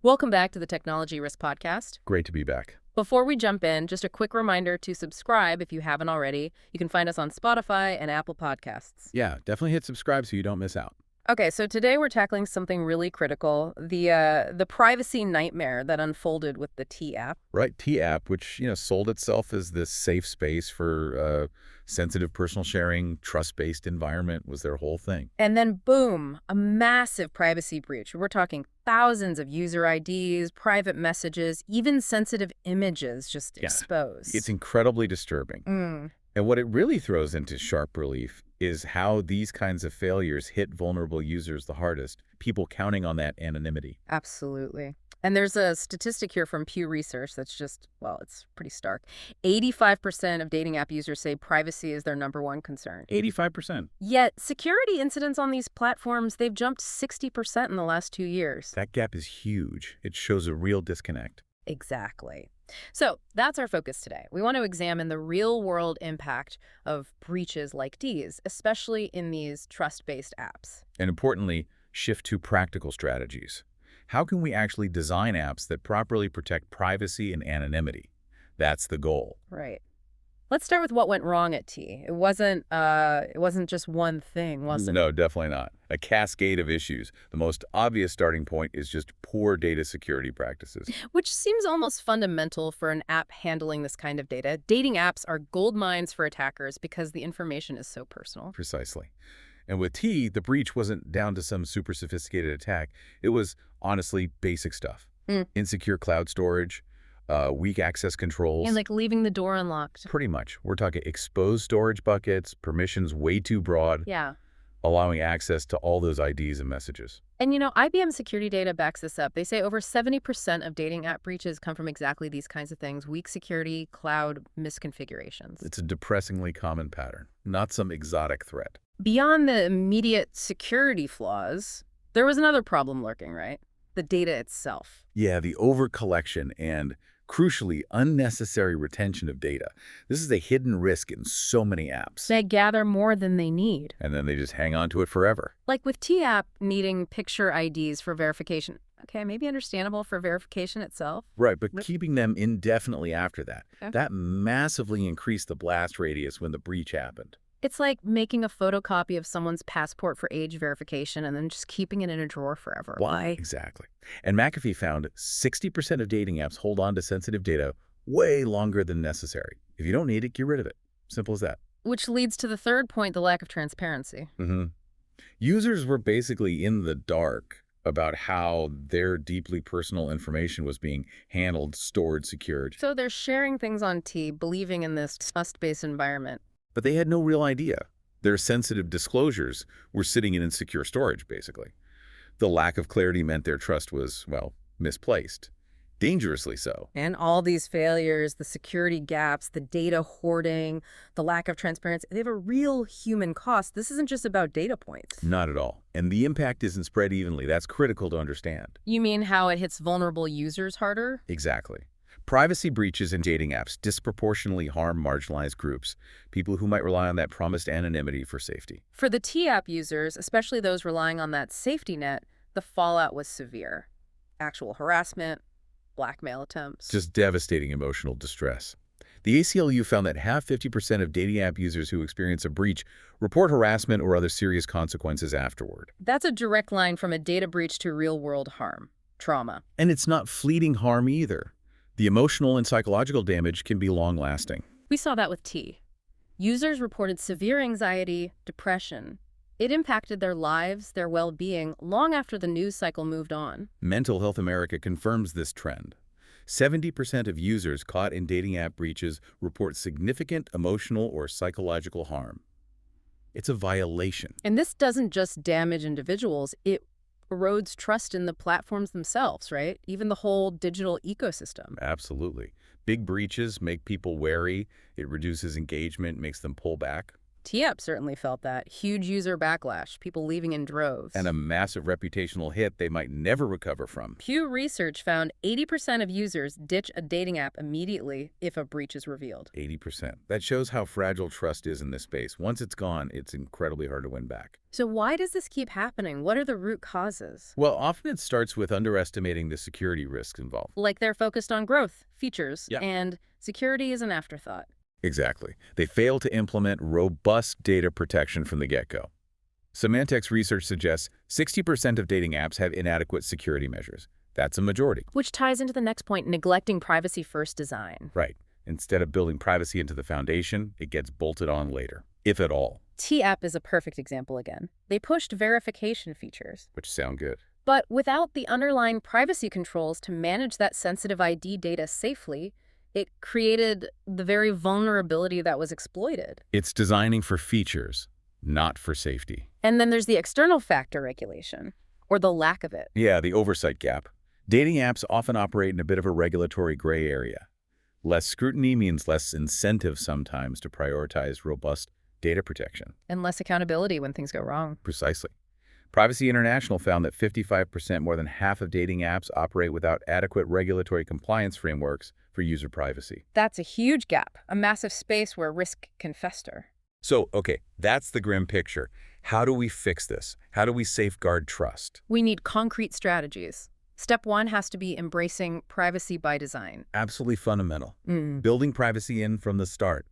Welcome back to the Technology Risk Podcast. Great to be back. Before we jump in, just a quick reminder to subscribe if you haven't already. You can find us on Spotify and Apple Podcasts. Yeah, definitely hit subscribe so you don't miss out. Okay, so today we're tackling something really critical, the privacy nightmare that unfolded with the T app. Right, T-App, which, sold itself as this safe space for sensitive personal sharing, trust-based environment was their whole thing. And then boom, a massive privacy breach. We're talking thousands of user IDs, private messages, even sensitive images just Yeah, exposed. It's incredibly disturbing. And what it really throws into sharp relief is how these kinds of failures hit vulnerable users the hardest, people counting on that anonymity. Absolutely. And there's a statistic here from Pew Research that's just, well, it's pretty stark. 85% of dating app users say privacy is their number one concern. 85%. Yet security incidents on these platforms, they've jumped 60% in the last 2 years. That gap is huge. It shows a real disconnect. Exactly. So that's our focus today. We want to examine the real-world impact of breaches like these, especially in these trust-based apps. And importantly, shift to practical strategies. How can we actually design apps that properly protect privacy and anonymity? That's the goal. Right. Let's start with what went wrong at T. It wasn't just one thing, was it? No, definitely not. A cascade of issues. The most obvious starting point is just poor data security practices. Which seems almost fundamental for an app handling this kind of data. Dating apps are gold mines for attackers because the information is so personal. Precisely. And with T, the breach wasn't down to some super sophisticated attack. It was honestly basic stuff. Insecure cloud storage, weak access controls. And like leaving the door unlocked. Pretty much. We're talking exposed storage buckets, permissions way too broad, Yeah. allowing access to all those IDs and messages. And IBM security data backs this up. They say over 70% of dating app breaches come from exactly these kinds of things: weak security, cloud misconfigurations. It's a depressingly common pattern, not some exotic threat. Beyond the immediate security flaws, there was another problem lurking, right? The data itself. Yeah, the overcollection and, crucially, unnecessary retention of data. This is a hidden risk in so many apps. They gather more than they need. And then they just hang on to it forever. Like with T-App needing picture IDs for verification. Okay, maybe understandable for verification itself. Right, but keeping them indefinitely after that, Okay. that massively increased the blast radius when the breach happened. It's like making a photocopy of someone's passport for age verification and then just keeping it in a drawer forever. Why? Exactly. And McAfee found 60% of dating apps hold on to sensitive data way longer than necessary. If you don't need it, get rid of it. Simple as that. Which leads to the third point, the lack of transparency. Users were basically in the dark about how their deeply personal information was being handled, stored, secured. So they're sharing things on T, believing in this trust-based environment. But they had no real idea. Their sensitive disclosures were sitting in insecure storage, basically. The lack of clarity meant their trust was, well, misplaced. Dangerously so. And all these failures, the security gaps, the data hoarding, the lack of transparency, they have a real human cost. This isn't just about data points. Not at all. And the impact isn't spread evenly. That's critical to understand. You mean how it hits vulnerable users harder? Exactly. Privacy breaches in dating apps disproportionately harm marginalized groups, people who might rely on that promised anonymity for safety. For the T-App users, especially those relying on that safety net, the fallout was severe. Actual harassment, blackmail attempts. Just devastating emotional distress. The ACLU found that 50% of dating app users who experience a breach report harassment or other serious consequences afterward. That's a direct line from a data breach to real-world harm, trauma. And it's not fleeting harm either. The emotional and psychological damage can be long-lasting. We saw that with T. Users reported severe anxiety, depression. It impacted their lives, their well-being, long after the news cycle moved on. Mental Health America confirms this trend. 70% of users caught in dating app breaches report significant emotional or psychological harm. It's a violation. And this doesn't just damage individuals, it erodes trust in the platforms themselves, right? Even the whole digital ecosystem. Absolutely. Big breaches make people wary. It reduces engagement, makes them pull back. TApp certainly felt that. Huge user backlash, people leaving in droves. And a massive reputational hit they might never recover from. Pew Research found 80% of users ditch a dating app immediately if a breach is revealed. 80%. That shows how fragile trust is in this space. Once it's gone, it's incredibly hard to win back. So why does this keep happening? What are the root causes? Well, often it starts with underestimating the security risks involved. Like they're focused on growth, features, Yeah. and security is an afterthought. Exactly. They fail to implement robust data protection from the get-go. Symantec's research suggests 60% of dating apps have inadequate security measures. That's a majority. Which ties into the next point, neglecting privacy-first design. Right. Instead of building privacy into the foundation, it gets bolted on later, if at all. TApp is a perfect example again. They pushed verification features, Which sound good. but without the underlying privacy controls to manage that sensitive ID data safely, it created the very vulnerability that was exploited. It's designing for features, not for safety. And then there's the external factor regulation, or the lack of it. Yeah, the oversight gap. Dating apps often operate in a bit of a regulatory gray area. Less scrutiny means less incentive sometimes to prioritize robust data protection. And less accountability when things go wrong. Precisely. Privacy International found that 55%, more than half of dating apps, operate without adequate regulatory compliance frameworks for user privacy. That's a huge gap, a massive space where risk can fester. So, okay, that's the grim picture. How do we fix this? How do we safeguard trust? We need concrete strategies. Step one has to be embracing privacy by design. Absolutely fundamental. Building privacy in from the start,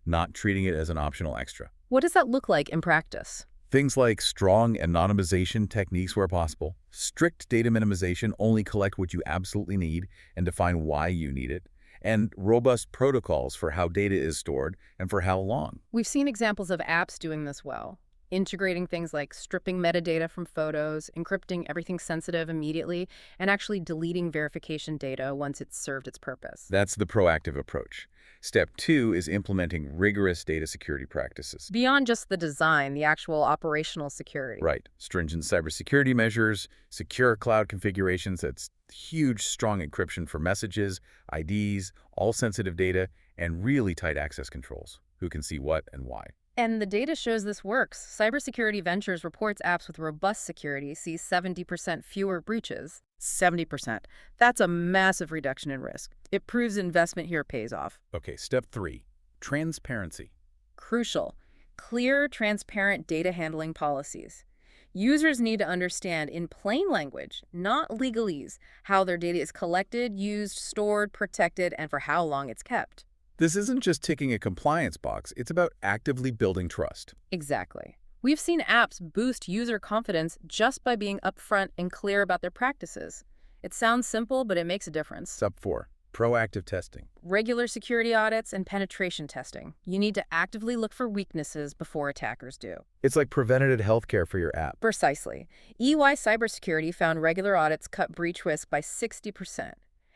not treating it as an optional extra. What does that look like in practice? Things like strong anonymization techniques where possible, strict data minimization, only collect what you absolutely need and define why you need it, and robust protocols for how data is stored and for how long. We've seen examples of apps doing this well, integrating things like stripping metadata from photos, encrypting everything sensitive immediately, and actually deleting verification data once it's served its purpose. That's the proactive approach. Step 2 is implementing rigorous data security practices. Beyond just the design, the actual operational security. Right. Stringent cybersecurity measures, secure cloud configurations, that's huge, strong encryption for messages, IDs, all sensitive data, and really tight access controls. Who can see what and why. And the data shows this works. Cybersecurity Ventures reports apps with robust security see 70% fewer breaches. 70%. That's a massive reduction in risk. It proves investment here pays off. Okay, step 3, transparency. Crucial. Clear, transparent data handling policies. Users need to understand in plain language, not legalese, how their data is collected, used, stored, protected, and for how long it's kept. This isn't just ticking a compliance box, it's about actively building trust. Exactly. We've seen apps boost user confidence just by being upfront and clear about their practices. It sounds simple, but it makes a difference. Step 4, proactive testing. Regular security audits and penetration testing. You need to actively look for weaknesses before attackers do. It's like preventative healthcare for your app. Precisely. EY Cybersecurity found regular audits cut breach risk by 60%.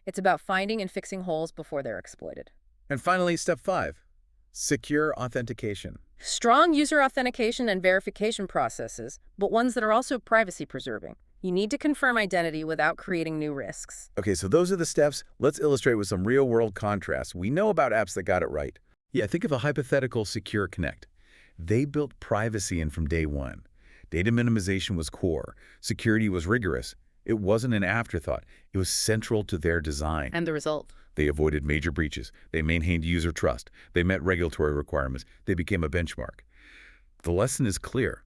It's about finding and fixing holes before they're exploited. And finally, step 5, secure authentication. Strong user authentication and verification processes, but ones that are also privacy-preserving. You need to confirm identity without creating new risks. Okay, so those are the steps. Let's illustrate with some real-world contrasts. We know about apps that got it right. Yeah, think of a hypothetical Secure Connect. They built privacy in from day one. Data minimization was core. Security was rigorous. It wasn't an afterthought. It was central to their design. And the result? They avoided major breaches. They maintained user trust. They met regulatory requirements. They became a benchmark. The lesson is clear.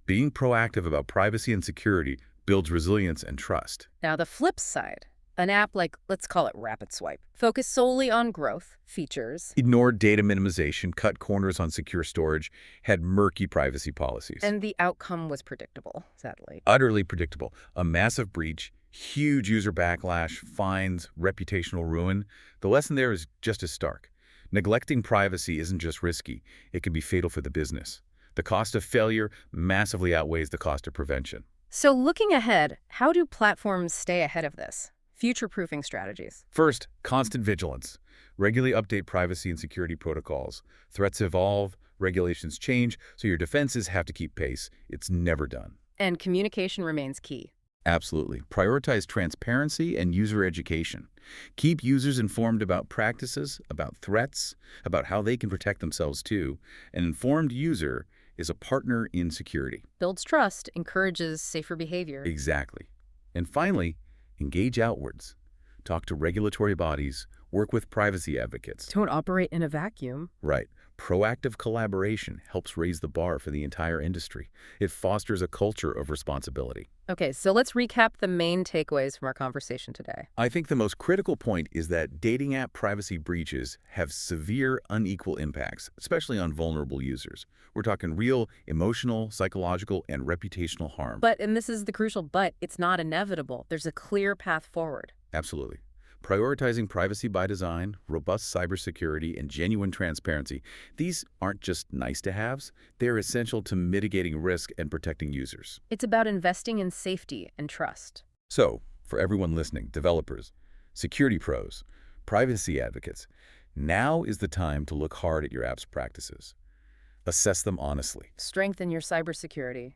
Being proactive about privacy and security builds resilience and trust. Now, the flip side. An app like, let's call it RapidSwipe, focused solely on growth, features, Ignored data minimization, cut corners on secure storage, had murky privacy policies. and the outcome was predictable, sadly. Utterly predictable. A massive breach, huge user backlash, fines, reputational ruin. The lesson there is just as stark. Neglecting privacy isn't just risky. It can be fatal for the business. The cost of failure massively outweighs the cost of prevention. So looking ahead, how do platforms stay ahead of this? Future-proofing strategies. First, constant vigilance. Regularly update privacy and security protocols. Threats evolve, regulations change, so your defenses have to keep pace. It's never done. And communication remains key. Absolutely. Prioritize transparency and user education. Keep users informed about practices, about threats, about how they can protect themselves too. An informed user is a partner in security. Builds trust, encourages safer behavior. Exactly. And finally, engage outwards. Talk to regulatory bodies, work with privacy advocates. Don't operate in a vacuum. Right. Proactive collaboration helps raise the bar for the entire industry. It fosters a culture of responsibility. Okay, so let's recap the main takeaways from our conversation today. I think the most critical point is that dating app privacy breaches have severe unequal impacts, especially on vulnerable users. We're talking real emotional, psychological, and reputational harm. But, and this is the crucial but, it's not inevitable. There's a clear path forward. Absolutely. Prioritizing privacy by design, robust cybersecurity, and genuine transparency, these aren't just nice-to-haves, they're essential to mitigating risk and protecting users. It's about investing in safety and trust. So, for everyone listening, developers, security pros, privacy advocates, now is the time to look hard at your app's practices. Assess them honestly. Strengthen your cybersecurity.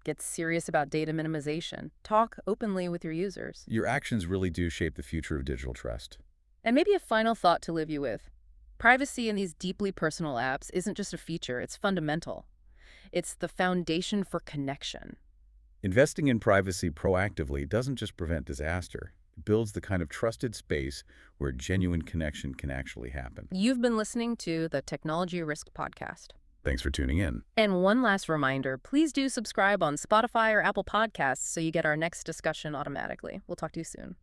Get serious about data minimization. Talk openly with your users. Your actions really do shape the future of digital trust. And maybe a final thought to leave you with. Privacy in these deeply personal apps isn't just a feature, it's fundamental. It's the foundation for connection. Investing in privacy proactively doesn't just prevent disaster. It builds the kind of trusted space where genuine connection can actually happen. You've been listening to the Technology Risk Podcast. Thanks for tuning in. And one last reminder, please do subscribe on Spotify or Apple Podcasts so you get our next discussion automatically. We'll talk to you soon.